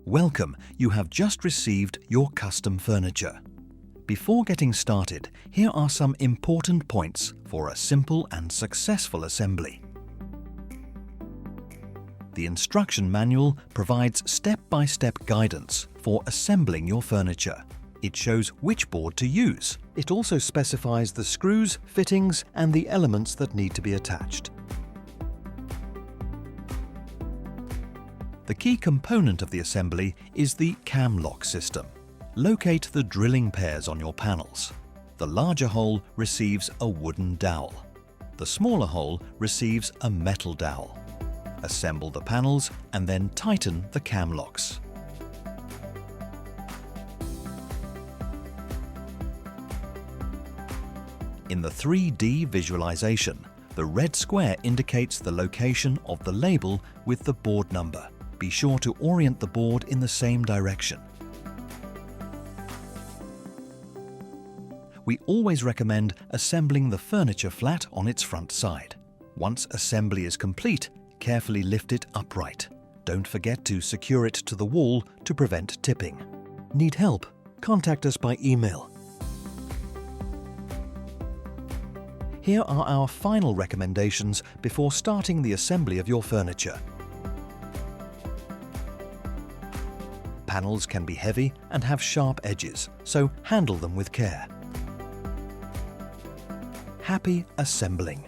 Welcome, you have just received your custom furniture. Before getting started, here are some important points for a simple and successful assembly. The instruction manual provides step-by-step guidance for assembling your furniture. It shows which board to use. It also specifies the screws, fittings, and the elements that need to be attached. The key component of the assembly is the cam lock system. Locate the drilling pairs on your panels. The larger hole receives a wooden dowel. The smaller hole receives a metal dowel. Assemble the panels and then tighten the cam locks. In the 3D visualization, the red square indicates the location of the label with the board number. Be sure to orient the board in the same direction. We always recommend assembling the furniture flat on its front side. Once assembly is complete, carefully lift it upright. Don't forget to secure it to the wall to prevent tipping. Need help? Contact us by email. Here are our final recommendations before starting the assembly of your furniture. Panels can be heavy and have sharp edges, so handle them with care. Happy assembling!